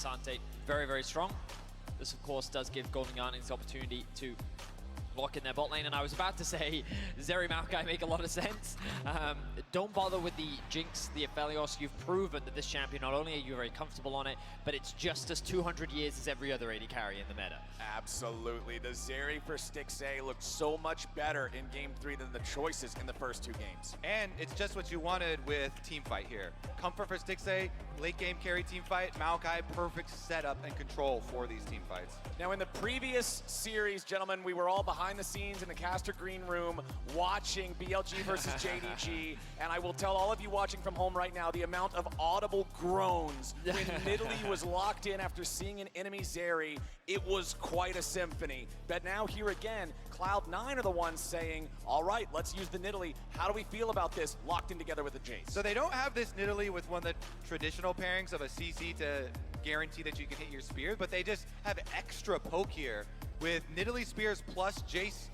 Ksante very, very strong. This, of course, does give Golden Guardians the opportunity to lock in their bot lane, and I was about to say Zeri Maokai make a lot of sense. Don't bother with the Jinx, the Aphelios. You've proven that this champion, not only are you very comfortable on it, but it's just as 200 years as every other AD carry in the meta. Absolutely. The Zeri for Stixxay looked so much better in Game 3 than the choices in the first 2 games. And it's just what you wanted with teamfight here. Comfort for Stixxay, late game carry teamfight, Maokai, perfect setup and control for these teamfights. Now in the previous series, gentlemen, we were all behind the scenes in the caster green room watching BLG versus JDG, and I will tell all of you watching from home right now the amount of audible groans when Nidalee was locked in after seeing an enemy Zeri. It was quite a symphony. But now here again, Cloud9 are the ones saying, all right, let's use the Nidalee. How do we feel about this locked in together with the Jayce? So they don't have this Nidalee with one of the traditional pairings of a CC to guarantee that you can hit your spears, but they just have extra poke here with Nidalee spears plus Jayce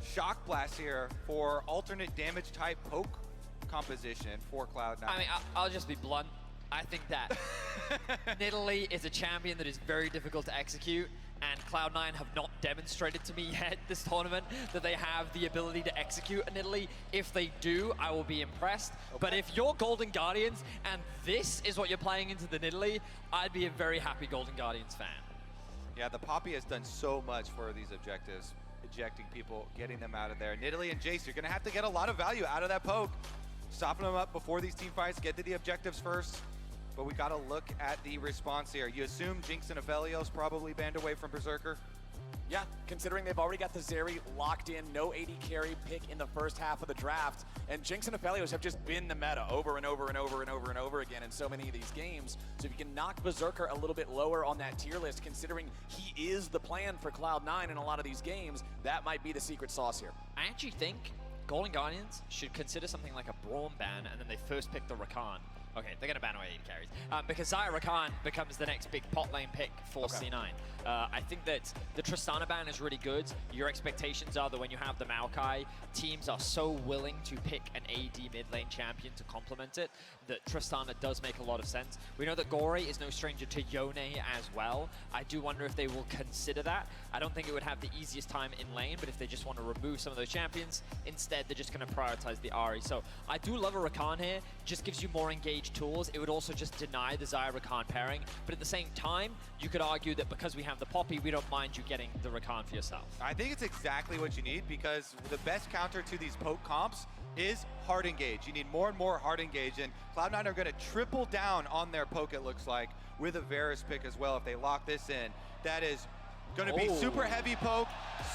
shock blast here for alternate damage type poke composition for Cloud9. I mean, I'll just be blunt. I think that Nidalee is a champion that is very difficult to execute, and Cloud9 have not demonstrated to me yet this tournament that they have the ability to execute a Nidalee. If they do, I will be impressed. Okay. But if you're Golden Guardians and this is what you're playing into the Nidalee, I'd be a very happy Golden Guardians fan. Yeah, the Poppy has done so much for these objectives, ejecting people, getting them out of there. Nidalee and Jayce, you're going to have to get a lot of value out of that poke. Stopping them up before these team fights, get to the objectives first. But we got to look at the response here. You assume Jinx and Aphelios probably banned away from Berserker? Yeah, considering they've already got the Zeri locked in, no AD carry pick in the first half of the draft, and Jinx and Aphelios have just been the meta over and over and over and over and over again in so many of these games. So if you can knock Berserker a little bit lower on that tier list, considering he is the plan for Cloud9 in a lot of these games, that might be the secret sauce here. I actually think Golden Guardians should consider something like a Braum ban, and then they first pick the Rakan. Okay, they're going to ban away AD carries. Because Xayah Rakan becomes the next big pot lane pick for C9. I think that the Tristana ban is really good. Your expectations are that when you have the Maokai, teams are so willing to pick an AD mid lane champion to complement it that Tristana does make a lot of sense. We know that Gori is no stranger to Yone as well. I do wonder if they will consider that. I don't think it would have the easiest time in lane, but if they just want to remove some of those champions, instead they're just going to prioritize the Ahri. So I do love a Rakan here. Just gives you more engaged tools. It would also just deny the Xayah Rakan pairing, but at the same time, you could argue that because we have the Poppy, we don't mind you getting the Rakan for yourself. I think it's exactly what you need, because the best counter to these poke comps is hard engage. You need more and more hard engage, and Cloud9 are going to triple down on their poke, it looks like, with a Varus pick as well if they lock this in. That is going to be super heavy poke,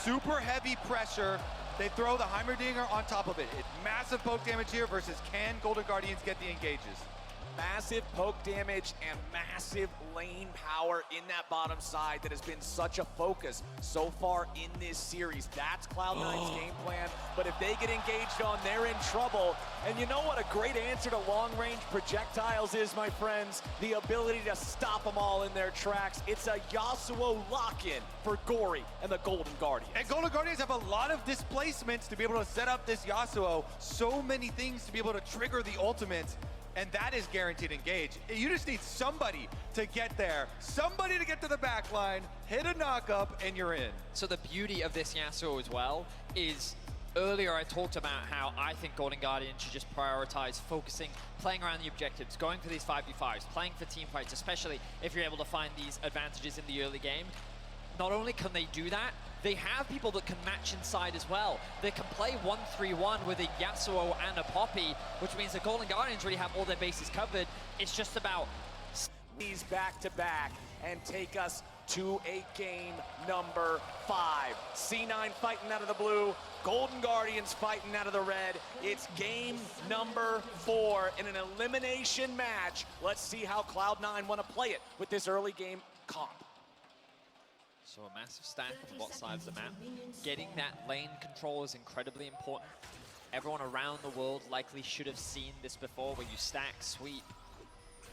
super heavy pressure. They throw the Heimerdinger on top of it. It's massive poke damage here versus can Golden Guardians get the engages? Massive poke damage and massive lane power in that bottom side that has been such a focus so far in this series. That's Cloud9's game plan, but if they get engaged on, they're in trouble. And you know what a great answer to long-range projectiles is, my friends? The ability to stop them all in their tracks. It's a Yasuo lock-in for Gori and the Golden Guardians. And Golden Guardians have a lot of displacements to be able to set up this Yasuo. So many things to be able to trigger the ultimate. And that is guaranteed engage. You just need somebody to get there, somebody to get to the back line, hit a knock-up, and you're in. So the beauty of this Yasuo as well is, earlier I talked about how I think Golden Guardians should just prioritize focusing, playing around the objectives, going for these 5v5s, playing for team fights, especially if you're able to find these advantages in the early game. Not only can they do that, they have people that can match inside as well. They can play 1-3-1 with a Yasuo and a Poppy, which means the Golden Guardians really have all their bases covered. It's just about these back-to-back and take us to a game number 5. C9 fighting out of the blue, Golden Guardians fighting out of the red. It's game number 4 in an elimination match. Let's see how Cloud9 want to play it with this early game comp. So a massive stack on the bot side of the map. Getting that lane control is incredibly important. Everyone around the world likely should have seen this before, where you stack, sweep.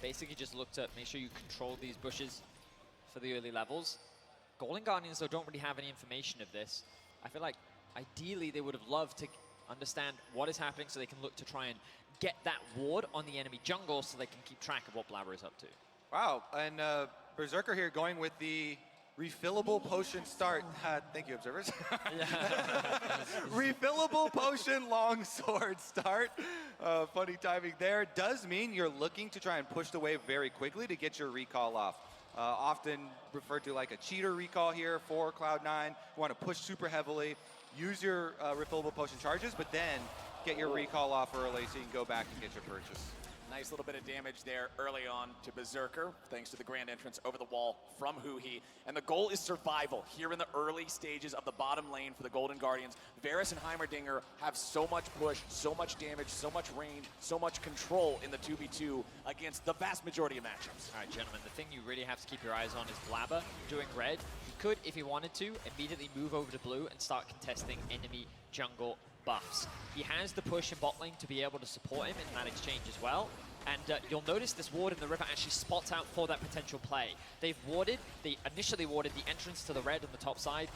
Basically just look to make sure you control these bushes for the early levels. Golden Guardians, though, don't really have any information of this. I feel like ideally they would have loved to understand what is happening so they can look to try and get that ward on the enemy jungle so they can keep track of what Blaber is up to. Wow, and Berserker here going with the refillable potion start. Thank you, observers. Refillable potion longsword start. Funny timing there. Does mean you're looking to try and push the wave very quickly to get your recall off. Often referred to like a cheater recall here for Cloud9. You want to push super heavily, use your refillable potion charges, but then get your recall off early so you can go back and get your purchase. Nice little bit of damage there early on to Berserker, thanks to the grand entrance over the wall from Huhi. And the goal is survival here in the early stages of the bottom lane for the Golden Guardians. Varus and Heimerdinger have so much push, so much damage, so much range, so much control in the 2v2 against the vast majority of matchups. All right, gentlemen, the thing you really have to keep your eyes on is Blaber doing red. He could, if he wanted to, immediately move over to blue and start contesting enemy jungle buffs. He has the push in bot lane to be able to support him in that exchange as well. And you'll notice this ward in the river actually spots out for that potential play. They initially warded the entrance to the red on the top side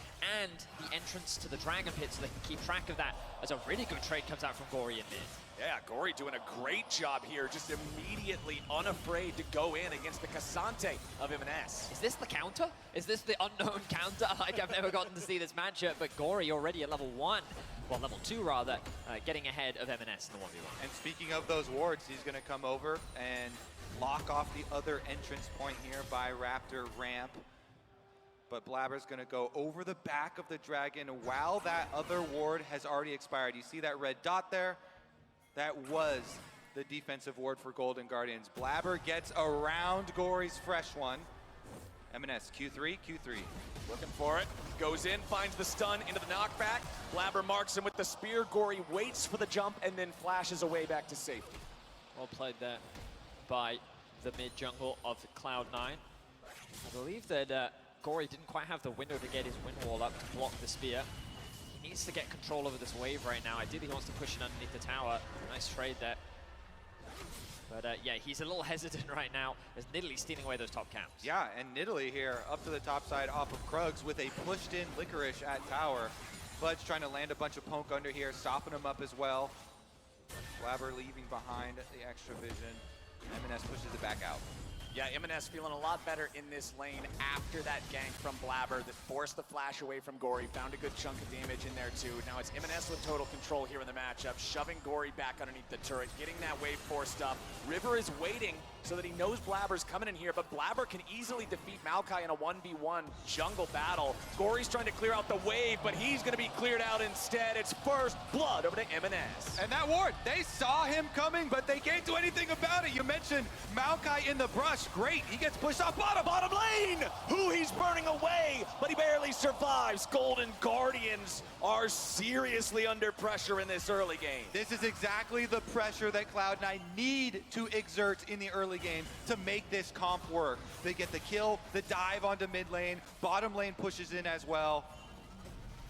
and the entrance to the dragon pit so they can keep track of that as a really good trade comes out from Gori in mid. Yeah, Gori doing a great job here, just immediately unafraid to go in against the Ksante of EMENES. Is this the counter? Is this the unknown counter? Like, I've never gotten to see this matchup, but Gori already at level 1. Well, level 2 rather, getting ahead of EMENES in the 1v1. And speaking of those wards, he's going to come over and lock off the other entrance point here by Raptor ramp. But Blaber's going to go over the back of the dragon while that other ward has already expired. You see that red dot there? That was the defensive ward for Golden Guardians. Blaber gets around Gori's fresh one. EMENES, Q3, Q3. Looking for it, goes in, finds the stun into the knockback. Blaber marks him with the spear. Gori waits for the jump and then flashes away back to safety. Well played there by the mid jungle of Cloud9. I believe that Gori didn't quite have the window to get his wind wall up to block the spear. He needs to get control over this wave right now. Ideally, he wants to push it underneath the tower. Nice trade there. But yeah, he's a little hesitant right now as Nidalee stealing away those top camps. Yeah, and Nidalee here up to the top side off of Krugs with a pushed in Licorice at tower. Fudge trying to land a bunch of poke under here, stopping him up as well. Blaber leaving behind the extra vision. EMENES pushes it back out. Yeah, EMENES feeling a lot better in this lane after that gank from Blaber that forced the flash away from Gori, found a good chunk of damage in there too. Now it's EMENES with total control here in the matchup, shoving Gori back underneath the turret, getting that wave forced up. River is waiting so that he knows Blaber's coming in here, but Blaber can easily defeat Maokai in a 1v1 jungle battle. Gori's trying to clear out the wave, but he's gonna be cleared out instead. It's first blood over to EMENES. And that ward, they saw him coming, but they can't do anything about it. You mentioned Maokai in the brush. Great, he gets pushed off bottom lane. Huhi's burning away, but he barely survives. Golden Guardians are seriously under pressure in this early game. This is exactly the pressure that Cloud9 need to exert in the early game to make this comp work. They get the kill, the dive onto mid lane, bottom lane pushes in as well.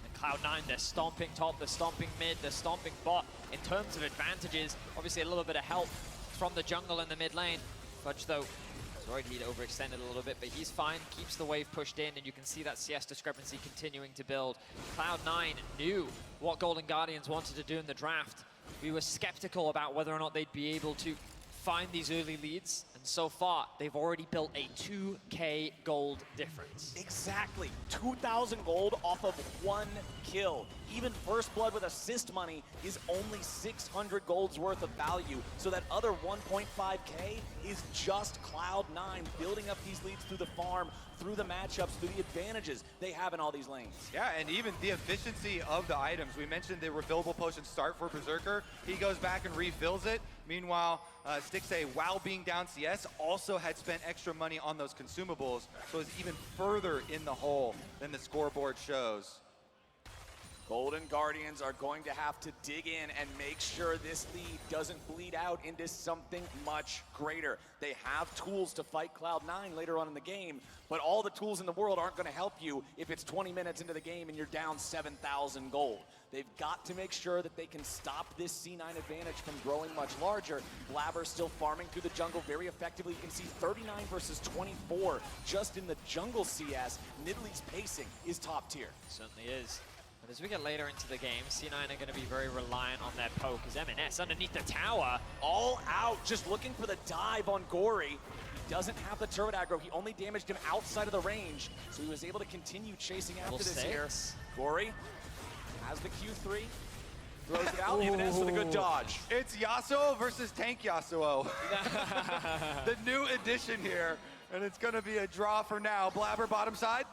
And Cloud9, they're stomping top, they're stomping mid, they're stomping bot. In terms of advantages, obviously a little bit of help from the jungle in the mid lane. Fudge though, sorry, he'd overextended a little bit, but he's fine, keeps the wave pushed in, and you can see that CS discrepancy continuing to build. Cloud9 knew what Golden Guardians wanted to do in the draft. We were skeptical about whether or not they'd be able to find these early leads, and so far, they've already built a 2K gold difference. Exactly, 2,000 gold off of 1 kill. Even First Blood with assist money is only 600 gold's worth of value, so that other 1.5K is just Cloud9 building up these leads through the farm, through the matchups, through the advantages they have in all these lanes. Yeah, and even the efficiency of the items. We mentioned the refillable potion start for Berserker. He goes back and refills it. Meanwhile, Stixxay, while being down CS, also had spent extra money on those consumables, so is even further in the hole than the scoreboard shows. Golden Guardians are going to have to dig in and make sure this lead doesn't bleed out into something much greater. They have tools to fight Cloud9 later on in the game, but all the tools in the world aren't going to help you if it's 20 minutes into the game and you're down 7,000 gold. They've got to make sure that they can stop this C9 advantage from growing much larger. Blaber still farming through the jungle very effectively. You can see 39 versus 24 just in the jungle CS. Nidalee's pacing is top tier. Certainly is. But as we get later into the game, C9 are going to be very reliant on their poke as EMENES underneath the tower. All out, just looking for the dive on Gori. doesn't have the turret aggro. He only damaged him outside of the range, so he was able to continue chasing after this here. Gori has the Q3, throws it out. EMENES with a good dodge. It's Yasuo versus Tank Yasuo. The new addition here, and it's going to be a draw for now. Blaber bottom side.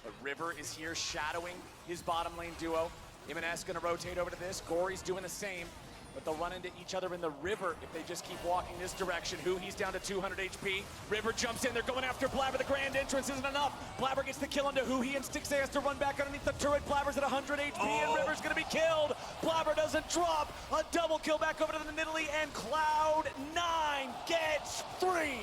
The River is here shadowing his bottom lane duo. EMENES gonna rotate over to this. Gori's doing the same, but they'll run into each other in the River if they just keep walking this direction. Huhi's down to 200 HP. River jumps in, they're going after Blaber. The grand entrance isn't enough. Blaber gets the kill onto Huhi, and Stixxay has to run back underneath the turret. Blaber's at 100 HP, and River's gonna be killed. Blaber doesn't drop. A double kill back over to the Nidalee, and Cloud9 gets 3.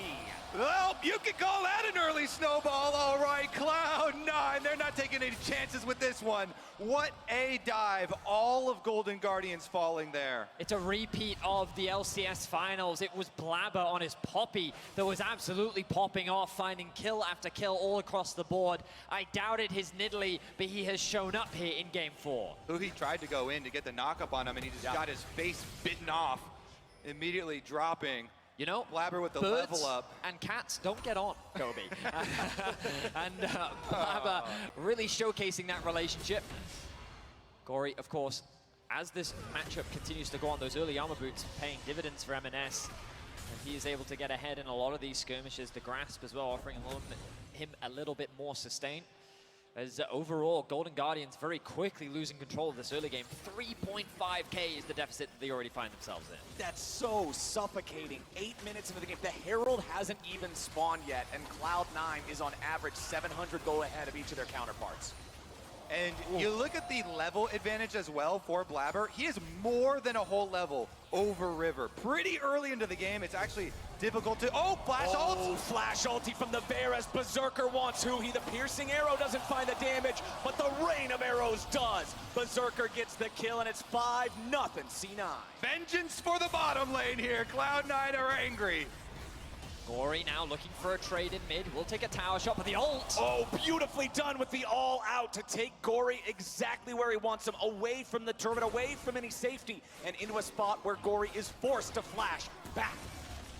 Well, you could call that an early snowball, all right. Cloud9, they're not taking any chances with this one. What a dive. All of Golden Guardians falling there. It's a repeat of the LCS finals. It was Blaber on his Poppy that was absolutely popping off, finding kill after kill all across the board. I doubted his Nidalee, but he has shown up here in game 4. Huhi tried to go in to get the knock-up on him, and he just got his face bitten off, immediately dropping. You know, Blaber with the birds level up. And cats don't get on, Kobe. And Blaber really showcasing that relationship. Gori, of course, as this matchup continues to go on, those early armor boots paying dividends for MSI. And he is able to get ahead in a lot of these skirmishes. The grasp as well, offering him a little bit more sustain. As overall, Golden Guardians very quickly losing control of this early game. 3.5k is the deficit that they already find themselves in. That's so suffocating. 8 minutes into the game. The Herald hasn't even spawned yet, and Cloud9 is on average 700 gold ahead of each of their counterparts. And you look at the level advantage as well for Blaber. He is more than a whole level over River. Pretty early into the game, it's actually difficult to... Oh, flash ult! Oh, flash ulti from the Varus. Berserker wants Huhi. The piercing arrow doesn't find the damage, but the rain of arrows does. Berserker gets the kill, and it's 5-0 C9. Vengeance for the bottom lane here. Cloud9 are angry. Gori now looking for a trade in mid. We'll take a tower shot with the ult. Oh, beautifully done with the all-out to take Gori exactly where he wants him, away from the turret, away from any safety, and into a spot where Gori is forced to flash back.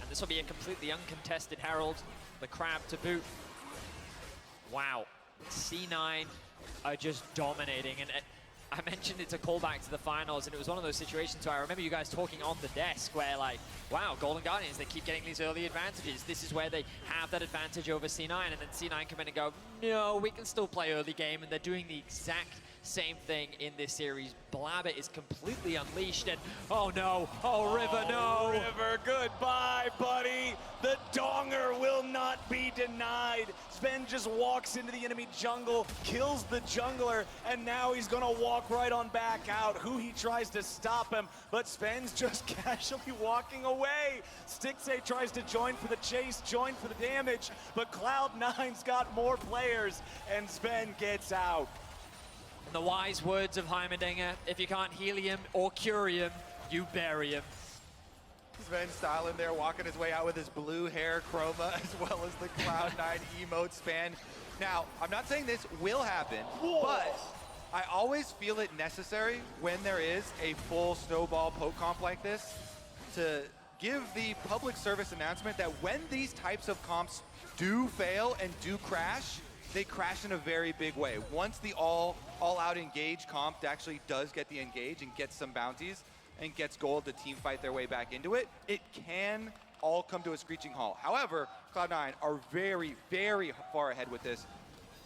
And this will be a completely uncontested Herald. The crab to boot. Wow. C9 are just dominating. And I mentioned it's a callback to the finals, and it was one of those situations where I remember you guys talking on the desk where, like, wow, Golden Guardians, they keep getting these early advantages. This is where they have that advantage over C9, and then C9 come in and go, no, we can still play early game, and they're doing the exact same thing in this series. Blaber is completely unleashed, and oh no, oh River, no. River, goodbye, buddy. The donger will not be denied. Zven just walks into the enemy jungle, kills the jungler, and now he's gonna walk right on back out. Huhi tries to stop him, but Zven's just casually walking away. Stixxay tries to join for the chase, join for the damage, but Cloud9's got more players, and Zven gets out. The wise words of Heimerdinger, if you can't heal him or cure him, you bury him. Zven styling there, walking his way out with his blue hair chroma, as well as the Cloud9 emote span. Now, I'm not saying this will happen, but I always feel it necessary when there is a full snowball poke comp like this to give the public service announcement that when these types of comps do fail and do crash, they crash in a very big way. Once the all-out engage comp actually does get the engage and gets some bounties and gets gold to team fight their way back into it, it can all come to a screeching halt. However, Cloud9 are very, very far ahead with this.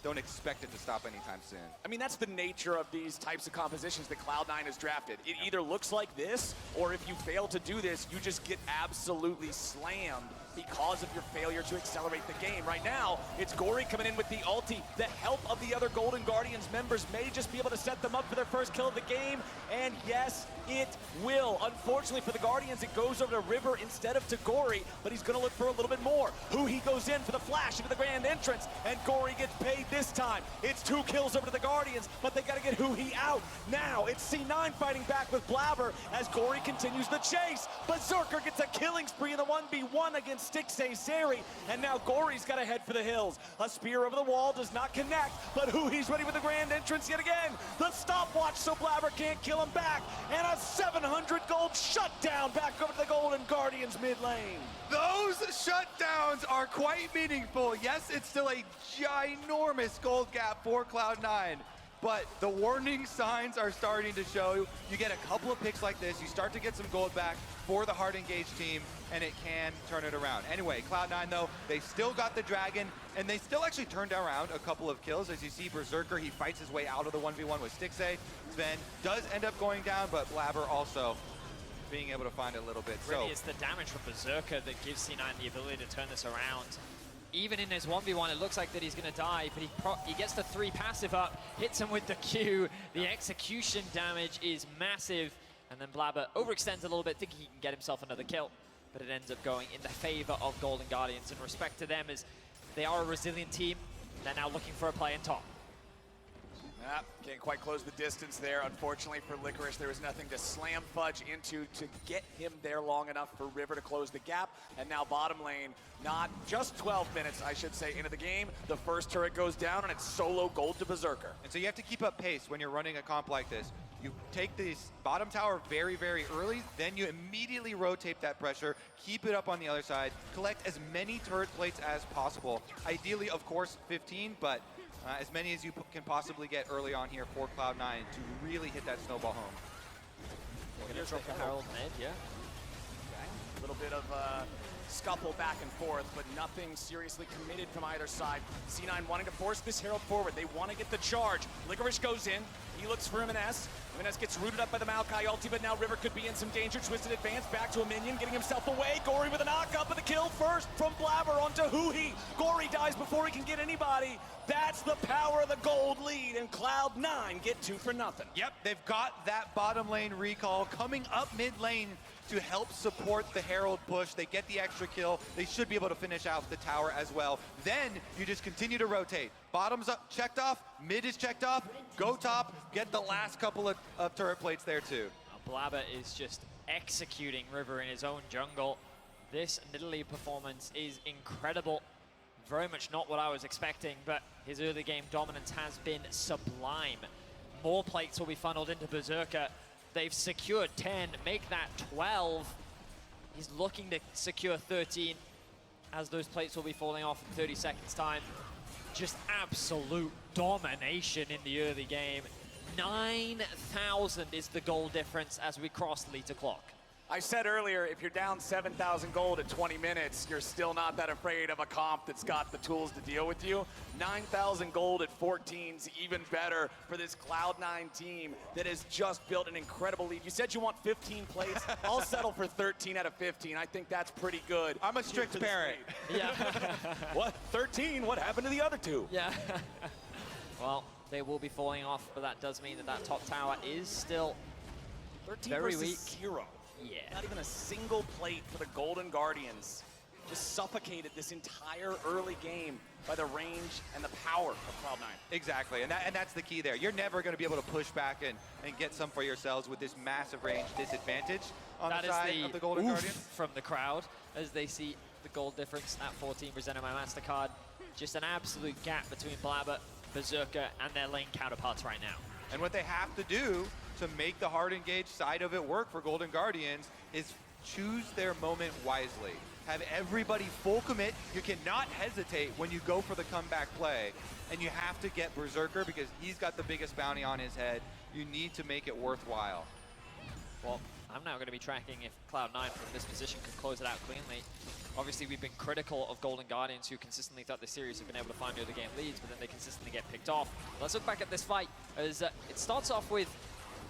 Don't expect it to stop anytime soon. I mean, that's the nature of these types of compositions that Cloud9 has drafted. It either looks like this, or if you fail to do this, you just get absolutely slammed because of your failure to accelerate the game. Right now, it's Gori coming in with the ulti. The help of the other Golden Guardians members may just be able to set them up for their first kill of the game, and yes, it will. Unfortunately for the Guardians, it goes over to River instead of to Gori, but he's gonna look for a little bit more. Huhi goes in for the flash into the grand entrance, and Gori gets paid this time. It's 2 kills over to the Guardians, but they gotta get Huhi out. Now, it's C9 fighting back with Blaber as Gori continues the chase. Berserker gets a killing spree in the 1v1 against Stixxay Zeri, and now Gori's got to head for the hills. A spear over the wall does not connect, but Huhi's ready with the grand entrance yet again. The stopwatch so Blaber can't kill him back, and a 700 gold shutdown back over to the Golden Guardians mid lane. Those shutdowns are quite meaningful. Yes, it's still a ginormous gold gap for Cloud9, but the warning signs are starting to show. You get a couple of picks like this, you start to get some gold back for the hard engaged team, and it can turn it around. Anyway, Cloud9 though, they still got the dragon, and they still actually turned around a couple of kills. As you see, Berserker, he fights his way out of the 1v1 with Stixxay. Zven does end up going down, but Blaber also being able to find a little bit. Really, it's the damage from Berserker that gives C9 the ability to turn this around. Even in his 1v1, it looks like that he's going to die, but he gets the 3 passive up, hits him with the Q. The execution damage is massive, and then Blaber overextends a little bit, thinking he can get himself another kill, but it ends up going in the favor of Golden Guardians. And respect to them, as they are a resilient team. They're now looking for a play in top. Can't quite close the distance there. Unfortunately for Licorice, there was nothing to slam Fudge into to get him there long enough for River to close the gap. And now bottom lane, not just 12 minutes, I should say, into the game. The first turret goes down, and it's solo gold to Berserker. And so you have to keep up pace when you're running a comp like this. You take this bottom tower very, very early, then you immediately rotate that pressure, keep it up on the other side, collect as many turret plates as possible. Ideally, of course, 15, but as many as you can possibly get early on here for Cloud9 to really hit that snowball home. Gonna drop the Herald mid, yeah. Okay. A little bit of scuffle back and forth, but nothing seriously committed from either side. C9 wanting to force this Herald forward. They want to get the charge. Licorice goes in. He looks for EMENES. EMENES gets rooted up by the Maokai ulti, but now River could be in some danger. Twisted advance back to a minion, getting himself away. Gori with a knock-up, but the kill first from Blaber onto Huhi. Gori dies before he can get anybody. That's the power of the gold lead, and Cloud9 get 2 for nothing. Yep, they've got that bottom lane recall coming up mid lane to help support the Herald push. They get the extra kill. They should be able to finish out the tower as well. Then you just continue to rotate. Bottom's up, checked off, mid is checked off, go top, get the last couple of turret plates there too. Blaber is just executing River in his own jungle. This Nidalee performance is incredible. Very much not what I was expecting, but his early game dominance has been sublime. More plates will be funneled into Berserker. They've secured 10, make that 12. He's looking to secure 13 as those plates will be falling off in 30 seconds time. Just absolute domination in the early game. 9,000 is the goal difference as we cross lead to clock. I said earlier, if you're down 7,000 gold at 20 minutes, you're still not that afraid of a comp that's got the tools to deal with you. 9,000 gold at 14's even better for this Cloud9 team that has just built an incredible lead. You said you want 15 plates. I'll settle for 13 out of 15. I think that's pretty good. I'm a strict parent. Yeah. What? 13? What happened to the other 2? Yeah. Well, they will be falling off, but that does mean that that top tower is still 13 very versus weak. 0. Yeah. Not even a single plate for the Golden Guardians. Just suffocated this entire early game by the range and the power of Cloud9. Exactly, and that's the key there. You're never going to be able to push back and get some for yourselves with this massive range disadvantage on the side of the Golden Guardians. From the crowd as they see the gold difference at 14 presented by MasterCard. Just an absolute gap between Blaber, Berserker, and their lane counterparts right now. And what they have to do to make the hard engaged side of it work for Golden Guardians is choose their moment wisely. Have everybody full commit. You cannot hesitate when you go for the comeback play. And you have to get Berserker because he's got the biggest bounty on his head. You need to make it worthwhile. Well, I'm now going to be tracking if Cloud9 from this position can close it out cleanly. Obviously, we've been critical of Golden Guardians, who consistently throughout the series have been able to find early game leads, but then they consistently get picked off. Let's look back at this fight, as it starts off with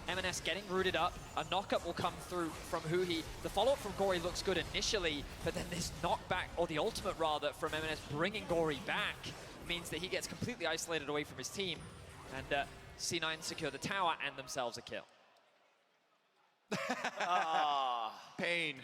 MNS getting rooted up. A knockup will come through from Huhi. The follow-up from Gori looks good initially, but then this knockback, or the ultimate rather, from MNS bringing Gori back means that he gets completely isolated away from his team. And C9 secure the tower and themselves a kill. Pain.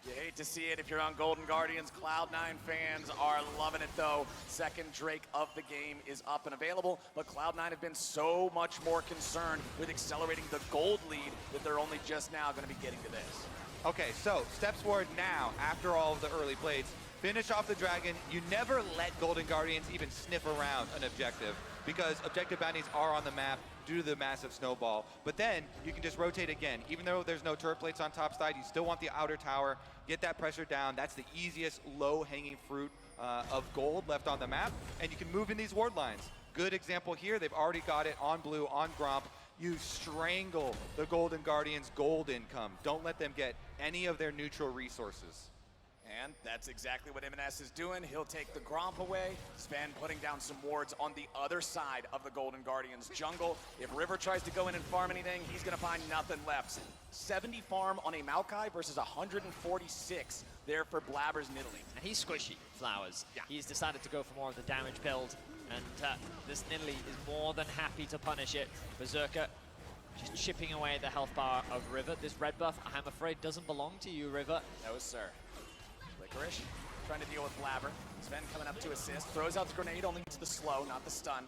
You hate to see it if you're on Golden Guardians. Cloud9 fans are loving it though. Second Drake of the game is up and available, but Cloud9 have been so much more concerned with accelerating the gold lead that they're only just now going to be getting to this. Okay, so steps forward now after all of the early plates. Finish off the dragon. You never let Golden Guardians even sniff around an objective because objective bounties are on the map due to the massive snowball. But then you can just rotate again. Even though there's no turret plates on top side, you still want the outer tower. Get that pressure down. That's the easiest low-hanging fruit of gold left on the map. And you can move in these ward lines. Good example here. They've already got it on blue, on Gromp. You strangle the Golden Guardians' gold income. Don't let them get any of their neutral resources. And that's exactly what EMENES is doing. He'll take the Gromp away. Zven putting down some wards on the other side of the Golden Guardians jungle. If River tries to go in and farm anything, he's gonna find nothing left. 70 farm on a Maokai versus 146 there for Blaber's Nidalee. And he's squishy, Flowers. Yeah. He's decided to go for more of the damage build, and this Nidalee is more than happy to punish it. Berserker just chipping away at the health bar of River. This red buff, I'm afraid, doesn't belong to you, River. No, sir. Licorice trying to deal with Blaber. Zven coming up to assist. Throws out the grenade, only to the slow, not the stun.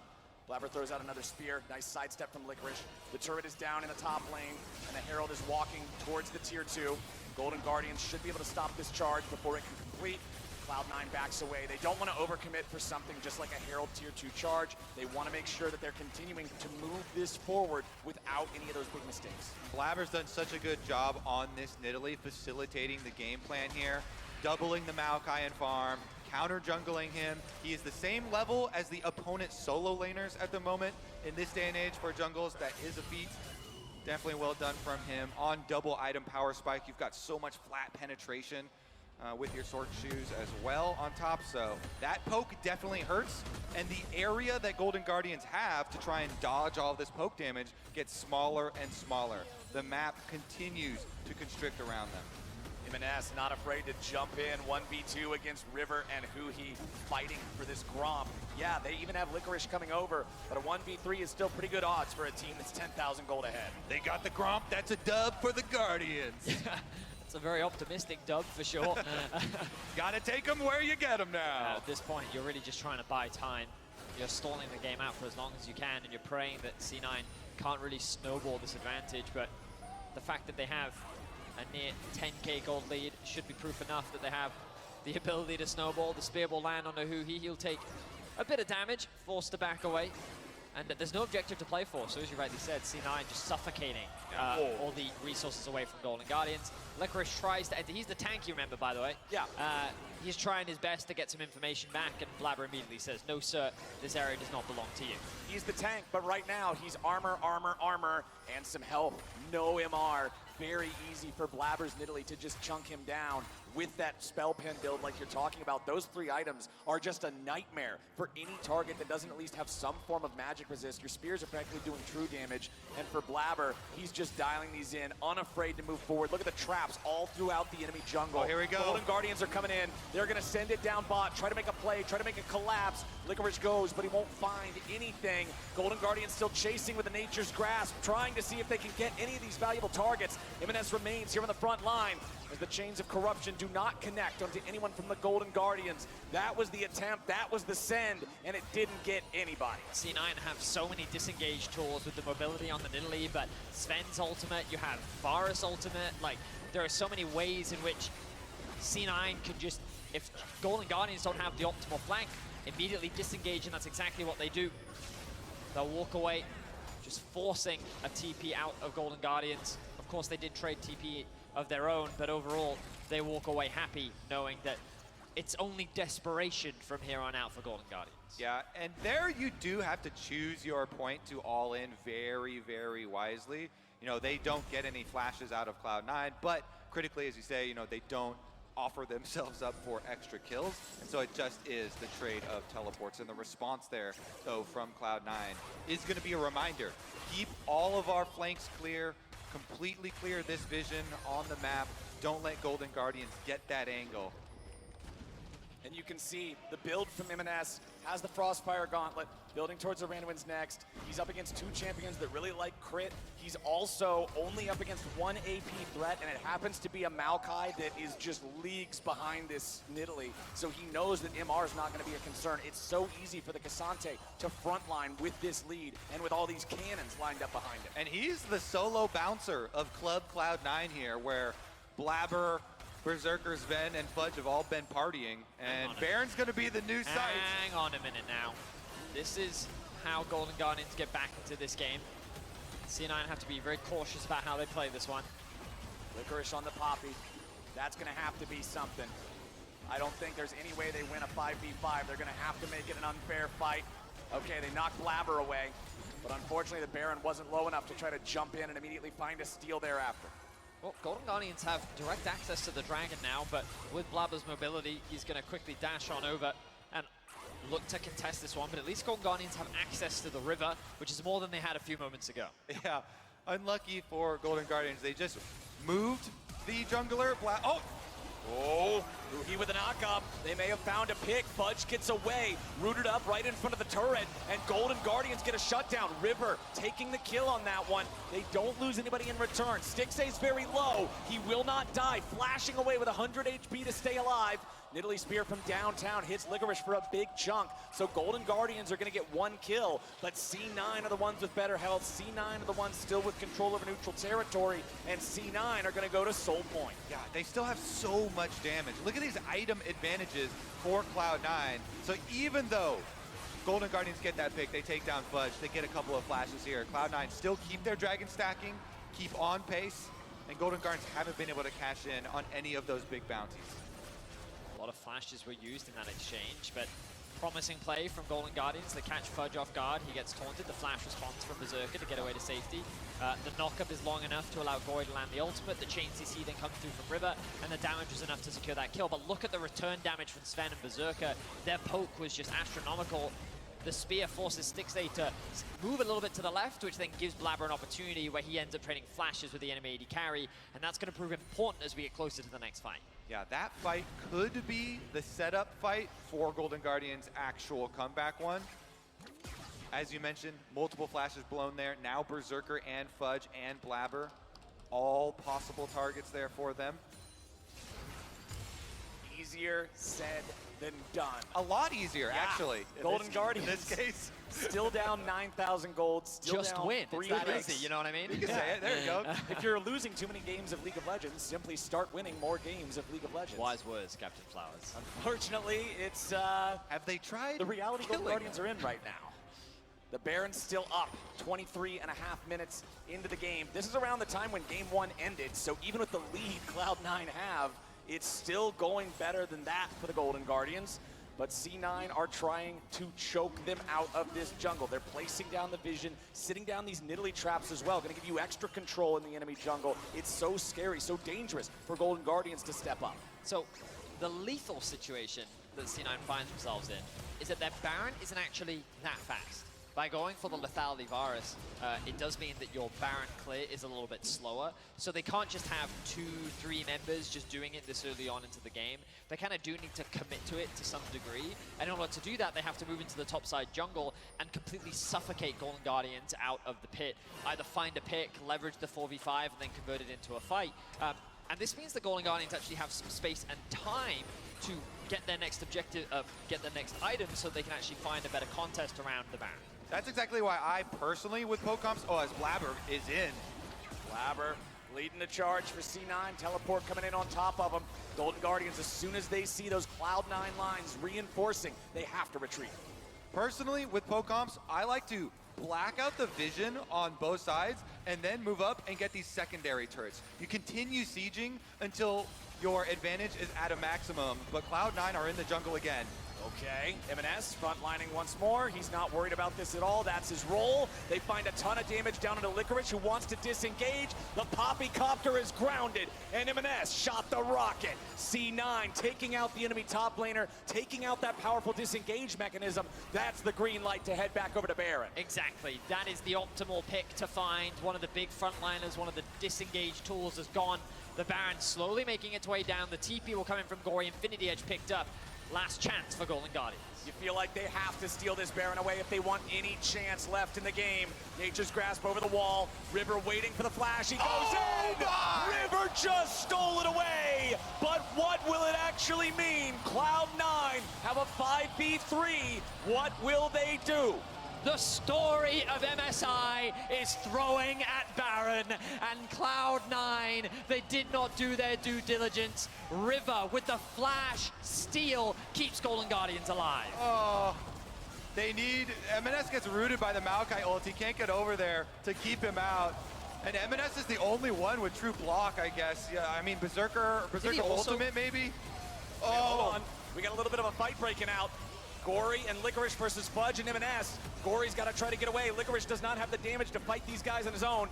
Blaber throws out another spear. Nice sidestep from Licorice. The turret is down in the top lane, and the Herald is walking towards the tier 2. Golden Guardians should be able to stop this charge before it can complete. Cloud9 backs away. They don't want to overcommit for something just like a Herald tier 2 charge. They want to make sure that they're continuing to move this forward without any of those big mistakes. Blaber's done such a good job on this Nidalee, facilitating the game plan here. Doubling the Maokai and farm, counter jungling him. He is the same level as the opponent's solo laners at the moment. In this day and age for jungles, that is a feat. Definitely well done from him. On double item power spike, you've got so much flat penetration with your sword shoes as well on top. So that poke definitely hurts. And the area that Golden Guardians have to try and dodge all of this poke damage gets smaller and smaller. The map continues to constrict around them. EMENES not afraid to jump in 1v2 against River and Huhi fighting for this Gromp. Yeah, they even have Licorice coming over, but a 1v3 is still pretty good odds for a team that's 10,000 gold ahead. They got the Gromp. That's a dub for the Guardians. It's a very optimistic dub for sure. Gotta take them where you get them now. At this point, you're really just trying to buy time. You're stalling the game out for as long as you can, and you're praying that C9 can't really snowball this advantage, but the fact that they have a near 10k gold lead should be proof enough that they have the ability to snowball. The spear will land on a Huhi. He'll take a bit of damage, forced to back away. And there's no objective to play for, so as you rightly said, C9 just suffocating all the resources away from Golden Guardians. Licorice tries to enter. He's the tank, you remember, by the way. Yeah. He's trying his best to get some information back, and Blaber immediately says, no, sir, this area does not belong to you. He's the tank, but right now he's armor, armor, armor, and some health. No MR. Very easy for Blaber's Nidalee to just chunk him down with that spell pen build like you're talking about. Those 3 items are just a nightmare for any target that doesn't at least have some form of magic resist. Your spears are practically doing true damage, and for Blaber, he's just dialing these in, unafraid to move forward. Look at the traps all throughout the enemy jungle. Oh, here we go. Golden Guardians are coming in. They're gonna send it down bot, try to make a play, try to make a collapse. Licorice goes, but he won't find anything. Golden Guardians still chasing with the Nature's Grasp, trying to see if they can get any of these valuable targets. EMENES remains here on the front line as the chains of corruption do not connect onto anyone from the Golden Guardians. That was the attempt, that was the send, and it didn't get anybody. C9 have so many disengage tools with the mobility on the Nidalee, but Zven's ultimate, you have Varus ultimate, like, there are so many ways in which C9 can just, if Golden Guardians don't have the optimal flank, immediately disengage, and that's exactly what they do. They'll walk away, just forcing a TP out of Golden Guardians. Of course, they did trade TP of their own, but overall, they walk away happy knowing that it's only desperation from here on out for Golden Guardians. Yeah, and there you do have to choose your point to all in very, very wisely. You know, they don't get any flashes out of Cloud9, but critically, as you say, you know, they don't offer themselves up for extra kills, and so it just is the trade of teleports. And the response there, though, from Cloud9 is going to be a reminder. Keep all of our flanks clear, completely clear this vision on the map. Don't let Golden Guardians get that angle. And you can see the build from EMENES has the Frostfire Gauntlet, building towards the Randuin's next. He's up against 2 champions that really like crit. He's also only up against 1 AP threat, and it happens to be a Maokai that is just leagues behind this Nidalee. So he knows that MR is not going to be a concern. It's so easy for the Ksante to frontline with this lead and with all these cannons lined up behind him. And he's the solo bouncer of Club Cloud9 here, where Blaber, Berserker, Zven, and Fudge have all been partying, and Baron's going to be the new site. Hang on a minute now. This is how Golden Guardians get back into this game. C9 have to be very cautious about how they play this one. Licorice on the Poppy. That's going to have to be something. I don't think there's any way they win a 5v5. They're going to have to make it an unfair fight. Okay, they knocked Blaber away, but unfortunately the Baron wasn't low enough to try to jump in and immediately find a steal thereafter. Well, Golden Guardians have direct access to the Dragon now, but with Blaber's mobility, he's going to quickly dash on over and look to contest this one, but at least Golden Guardians have access to the river, which is more than they had a few moments ago. Yeah, unlucky for Golden Guardians. They just moved the jungler. Oh, Huhi with a knock-up. They may have found a pick. Fudge gets away, rooted up right in front of the turret, and Golden Guardians get a shutdown. River taking the kill on that one. They don't lose anybody in return. Stixxay's very low. He will not die, flashing away with 100 HP to stay alive. Nidalee spear from downtown hits Licorice for a big chunk. So Golden Guardians are going to get one kill, but C9 are the ones with better health. C9 are the ones still with control over neutral territory, and C9 are going to go to Soul Point. Yeah, they still have so much damage. Look at these item advantages for Cloud9. So even though Golden Guardians get that pick, they take down Fudge, they get a couple of flashes here. Cloud9 still keep their dragon stacking, keep on pace, and Golden Guardians haven't been able to cash in on any of those big bounties. A lot of flashes were used in that exchange, but promising play from Golden Guardians. They catch Fudge off guard. He gets taunted. The flash response from Berserker to get away to safety. The knockup is long enough to allow Gori to land the ultimate. The chain CC then comes through from River, and the damage was enough to secure that kill. But look at the return damage from Zven and Berserker. Their poke was just astronomical. The spear forces Stixxay to move a little bit to the left, which then gives Blaber an opportunity where he ends up trading flashes with the enemy AD carry, and that's going to prove important as we get closer to the next fight. Yeah, that fight could be the setup fight for Golden Guardians' actual comeback one. As you mentioned, multiple flashes blown there. Now Berserker and Fudge and Blaber, all possible targets there for them. Easier said than done. A lot easier, actually. Golden Guardians. In this case. Still down 9,000 gold, still just down win. 3 It's that ranks. easy, you know what I mean? You can say it, there you go. If you're losing too many games of League of Legends, simply start winning more games of League of Legends. Wise words, Captain Flowers. Unfortunately, it's Have they tried the reality Golden killing Guardians are in right now. The Baron's still up, 23.5 minutes into the game. This is around the time when Game 1 ended, so even with the lead Cloud9 have, it's still going better than that for the Golden Guardians. But C9 are trying to choke them out of this jungle. They're placing down the vision, sitting down these Nidalee traps as well. Gonna give you extra control in the enemy jungle. It's so scary, so dangerous for Golden Guardians to step up. So the lethal situation that C9 finds themselves in is that their Baron isn't actually that fast. By going for the lethality Varus, it does mean that your Baron clear is a little bit slower, so they can't just have 2-3 members just doing it this early on into the game. They kind of do need to commit to it to some degree, and in order to do that, they have to move into the topside jungle and completely suffocate Golden Guardians out of the pit. Either find a pick, leverage the 4v5, and then convert it into a fight. And this means the Golden Guardians actually have some space and time to get their next objective, get their next item, so they can actually find a better contest around the Baron. That's exactly why I personally, with poke comps, as Blaber is in. Blaber leading the charge for C9. Teleport coming in on top of them. Golden Guardians, as soon as they see those Cloud9 lines reinforcing, they have to retreat. Personally, with poke comps, I like to black out the vision on both sides and then move up and get these secondary turrets. You continue sieging until your advantage is at a maximum, but Cloud9 are in the jungle again. Okay, EMENES frontlining once more. He's not worried about this at all. That's his role. They find a ton of damage down into Licorice, who wants to disengage. The Poppycopter is grounded, and EMENES shot the rocket. C9 taking out the enemy top laner, taking out that powerful disengage mechanism. That's the green light to head back over to Baron. Exactly. That is the optimal pick to find. One of the big frontliners, one of the disengage tools is gone. The Baron slowly making its way down. The TP will come in from Gori. Infinity Edge picked up. Last chance for Golden Guardians. You feel like they have to steal this Baron away if they want any chance left in the game. Nature's Grasp over the wall. River waiting for the flash. He goes in! River just stole it away! But what will it actually mean? Cloud9 have a 5v3. What will they do? The story of MSI is throwing at Baron, and Cloud9, they did not do their due diligence. River with the flash steal keeps Golden Guardians alive. Oh, they need, EMENES gets rooted by the Maokai ult. He can't get over there to keep him out. And EMENES is the only one with true block, I guess. Yeah, I mean, Berserker ultimate maybe? Oh, hold on. We got a little bit of a fight breaking out. Gori and Licorice versus Fudge and EMENES. Gori's got to try to get away. Licorice does not have the damage to fight these guys on his own.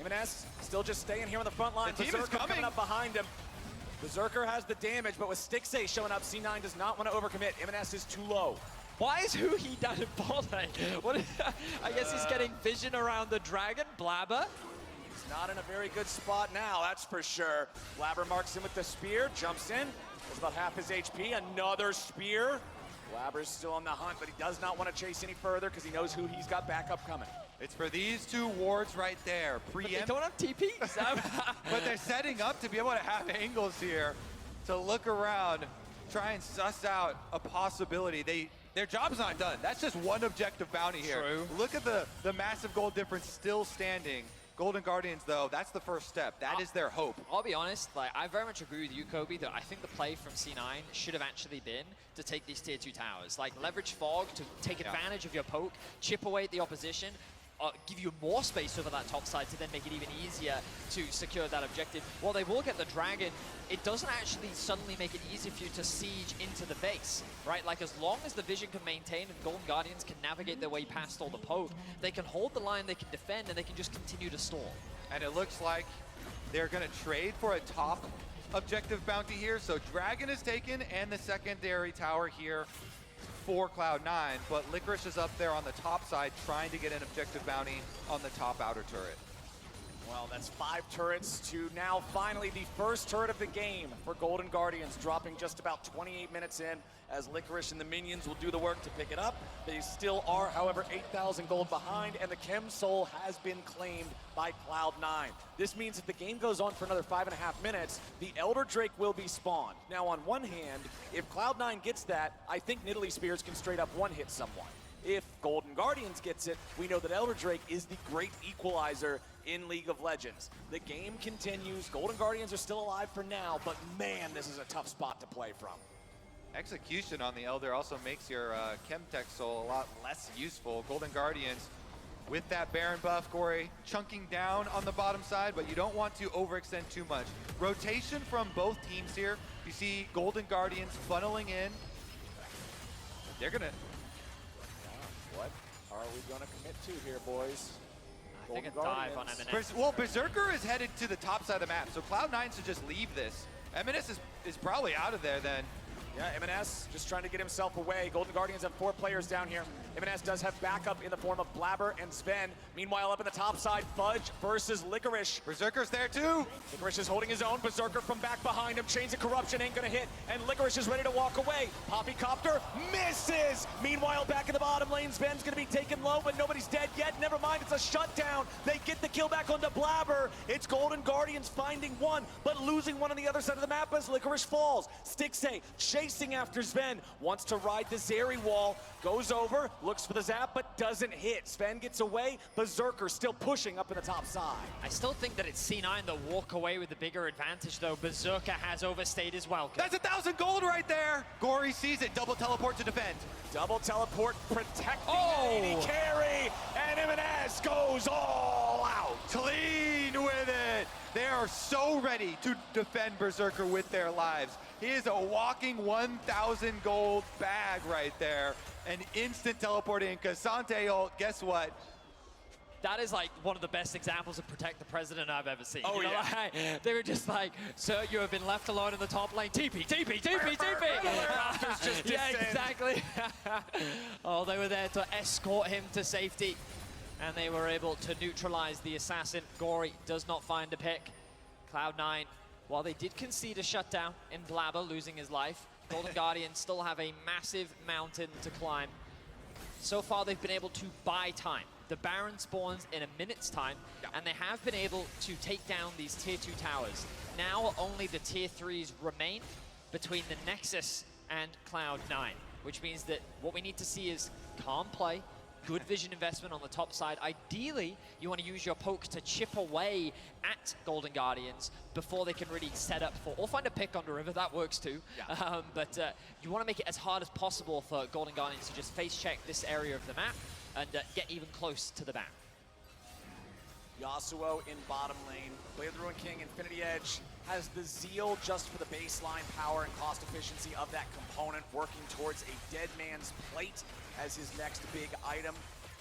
EMENES still just staying here on the front line. The team is coming up behind him. Berserker has the damage, but with Stixxay showing up, C9 does not want to overcommit. EMENES is too low. Why is Huhi down in bot lane? I guess he's getting vision around the dragon. Blaber. He's not in a very good spot now, that's for sure. Blaber marks him with the spear, jumps in. That's about half his HP. Another spear. Blaber's still on the hunt, but he does not want to chase any further because he knows Huhi's got backup coming. It's for these two wards right there. But they don't have TP. But they're setting up to be able to have angles here to look around, try and suss out a possibility. Their job's not done. That's just one objective bounty here. True. Look at the massive gold difference still standing. Golden Guardians, though, that's the first step. That is their hope. I'll be honest, like, I very much agree with you, Kobe, that I think the play from C9 should have actually been to take these tier 2 towers. Like, leverage Fog to take advantage of your poke, chip away at the opposition, give you more space over that top side to then make it even easier to secure that objective. While they will get the dragon, it doesn't actually suddenly make it easy for you to siege into the base, right? Like, as long as the vision can maintain and Golden Guardians can navigate their way past all the poke, they can hold the line, they can defend, and they can just continue to stall. And it looks like they're going to trade for a top objective bounty here. So Dragon is taken and the secondary tower here for Cloud9, but Licorice is up there on the top side trying to get an objective bounty on the top outer turret. Well, that's 5 turrets to now finally the first turret of the game for Golden Guardians, dropping just about 28 minutes in as Licorice and the minions will do the work to pick it up. They still are, however, 8,000 gold behind, and the Chem Soul has been claimed by Cloud9. This means if the game goes on for another 5.5 minutes, the Elder Drake will be spawned. Now, on one hand, if Cloud9 gets that, I think Nidalee Spears can straight up one-hit someone. If Golden Guardians gets it, we know that Elder Drake is the great equalizer in League of Legends. The game continues. Golden Guardians are still alive for now, but man, this is a tough spot to play from. Execution on the Elder also makes your Chemtech Soul a lot less useful. Golden Guardians with that Baron buff, Gori, chunking down on the bottom side, but you don't want to overextend too much. Rotation from both teams here. You see Golden Guardians funneling in. They're gonna... What are we gonna commit to here, boys? I think a dive on EMENES. Well, Berserker is headed to the top side of the map, so Cloud9 should just leave this. EMENES is probably out of there then. Yeah, EMENES just trying to get himself away. Golden Guardians have 4 players down here. EMENES does have backup in the form of Blaber and Zven. Meanwhile, up in the top side, Fudge versus Licorice. Berserker's there too. Licorice is holding his own. Berserker from back behind him. Chains of Corruption ain't gonna hit, and Licorice is ready to walk away. Poppycopter misses. Meanwhile, back in the bottom lane, Zven's gonna be taken low, but nobody's dead yet. Never mind, it's a shutdown. They get the kill back onto Blaber. It's Golden Guardians finding one, but losing one on the other side of the map as Licorice falls. Stixxay chasing after Zven, wants to ride the Zeri wall, goes over, looks for the zap, but doesn't hit. Zven gets away, Berserker still pushing up in the top side. I still think that it's C9 that walk away with the bigger advantage, though. Berserker has overstayed his welcome. That's 1,000 gold right there. Gori sees it, double teleport to defend. Double teleport protecting the AD carry, and EMENES goes all out. Clean with it. They are so ready to defend Berserker with their lives. He is a walking 1,000 gold bag right there. An instant teleporting Ksante ult. Guess what? That is like one of the best examples of protect the president I've ever seen. Oh, you know, yeah. Like, they were just like, sir, you have been left alone in the top lane. TP, TP, TP, TP. Yeah, exactly. Oh, they were there to escort him to safety, and they were able to neutralize the assassin. Gori does not find a pick. Cloud9, while they did concede a shutdown in Blaber, losing his life, Golden Guardians still have a massive mountain to climb. So far, they've been able to buy time. The Baron spawns in a minute's time, and they have been able to take down these tier 2 towers. Now only the tier 3s remain between the Nexus and Cloud9, which means that what we need to see is calm play, Good vision investment on the top side. Ideally, you want to use your poke to chip away at Golden Guardians before they can really set up for, or find a pick on the river, that works too. Yeah. But you want to make it as hard as possible for Golden Guardians to just face check this area of the map and get even close to the back. Yasuo in bottom lane. Blade of the Ruined King, Infinity Edge has the zeal just for the baseline power and cost efficiency of that component, working towards a Dead Man's Plate as his next big item.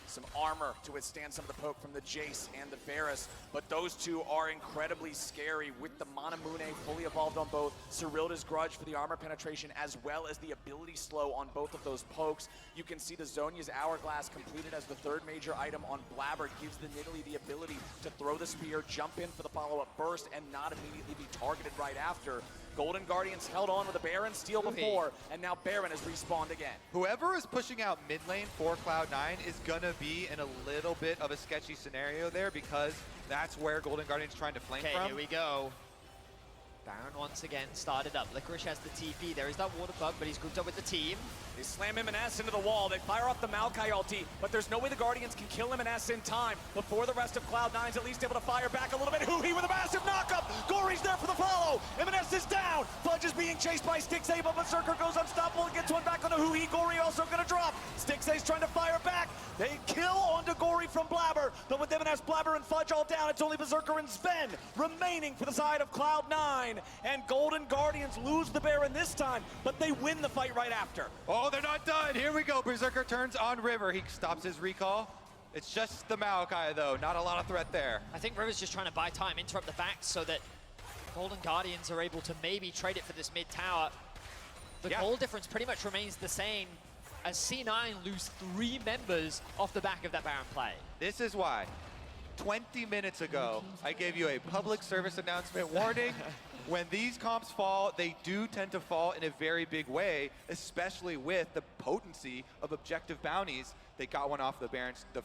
Some armor to withstand some of the poke from the Jayce and the Varus, but those two are incredibly scary with the Manamune fully evolved on both, Cyrilda's Grudge for the armor penetration, as well as the ability slow on both of those pokes. You can see the Zhonya's Hourglass completed as the third major item on Blaber, gives the Nidalee the ability to throw the spear, jump in for the follow-up burst, and not immediately be targeted right after. Golden Guardians held on with a Baron steal before, and now Baron has respawned again. Whoever is pushing out mid lane for Cloud9 is gonna be in a little bit of a sketchy scenario there, because that's where Golden Guardian's trying to flank from. Okay, here we go. Baron once again started up. Licorice has the TP. There is that water bug, but he's grouped up with the team. They slam MSI into the wall. They fire off the Maokai ulti, but there's no way the Guardians can kill MSI in time before the rest of Cloud9's at least able to fire back a little bit. Huhi with a massive knockup. Gori's there for the follow. MSI is down. Fudge is being chased by Stixxay, but Berserker goes unstoppable and gets one back on the Huhi. Gori also gonna drop. Stixxay's trying to fire back. They kill onto Gori from Blaber, but with MSI, Blaber, and Fudge all down, it's only Berserker and Zven remaining for the side of Cloud9. And Golden Guardians lose the Baron this time, but they win the fight right after. Oh, they're not done. Here we go. Berserker turns on River. He stops his recall. It's just the Maokai, though. Not a lot of threat there. I think River's just trying to buy time, interrupt the back so that Golden Guardians are able to maybe trade it for this mid tower. The goal difference pretty much remains the same as C9 lose 3 members off the back of that Baron play. This is why 20 minutes ago, I gave you a public service announcement warning. When these comps fall, they do tend to fall in a very big way, especially with the potency of objective bounties. They got one off the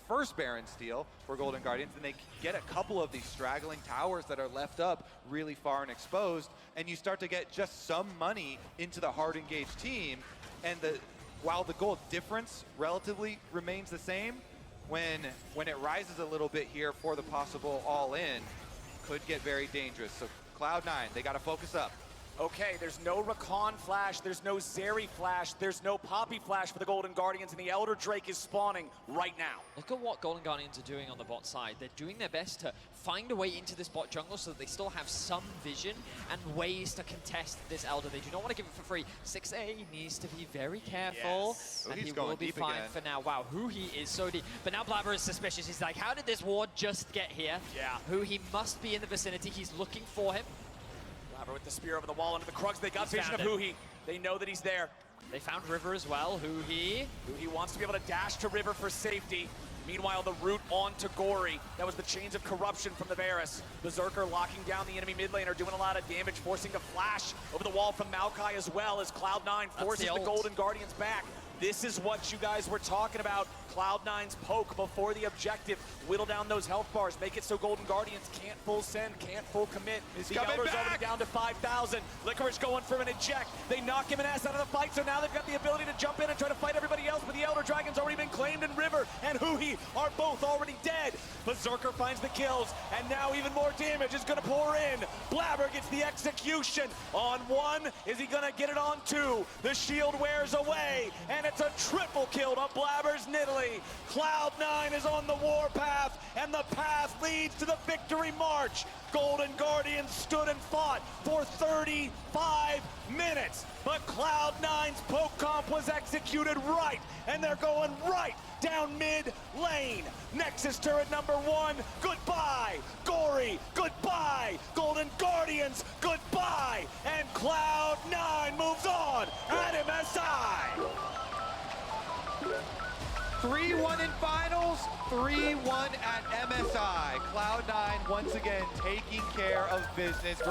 first Baron steal for Golden Guardians, and they get a couple of these straggling towers that are left up really far and exposed, and you start to get just some money into the hard engaged team. And while the goal difference relatively remains the same, when it rises a little bit here for the possible all-in, could get very dangerous. So Cloud9, they got to focus up. Okay, there's no Rakan flash, there's no Zeri flash, there's no Poppy flash for the Golden Guardians, and the Elder Drake is spawning right now. Look at what Golden Guardians are doing on the bot side. They're doing their best to find a way into this bot jungle so that they still have some vision and ways to contest this Elder. They do not want to give it for free. Stixxay needs to be very careful, Yes. and He's he going will be deep fine again. for now. Wow, Huhi is so deep. But now Blaber is suspicious. He's like, how did this ward just get here? Yeah. Huhi must be in the vicinity. He's looking for him. Blaber with the spear over the wall into the Krugs. They got He's vision of found it. Huhi. They know that he's there. They found River as well. Huhi. Huhi wants to be able to dash to River for safety. Meanwhile, the route on to Gori. That was the chains of corruption from the Varus. Berserker locking down the enemy mid laner, doing a lot of damage, forcing the flash over the wall from Maokai as well as Cloud9 forces the Golden Guardians back. This is what you guys were talking about. Cloud9's poke before the objective. Whittle down those health bars. Make it so Golden Guardians can't full send, can't full commit. The Elder's already down to 5,000. Licorice going for an eject. They knock him and ass out of the fight, so now they've got the ability to jump in and try to fight everybody else, but the Elder Dragon's already been claimed, and River and Huhi are both already dead. Berserker finds the kills, and now even more damage is going to pour in. Blaber gets the execution on 1. Is he going to get it on 2? The shield wears away, and it's a triple kill to Blaber's Nidalee. Cloud9 is on the warpath, and the path leads to the victory march. Golden Guardians stood and fought for 35 minutes, but Cloud9's poke comp was executed right, and they're going right down mid lane. Nexus turret number 1, goodbye. Gori, goodbye. Golden Guardians, goodbye. And Cloud9 moves on at MSI. 3-1 in finals, 3-1 at MSI. Cloud9 once again taking care of business.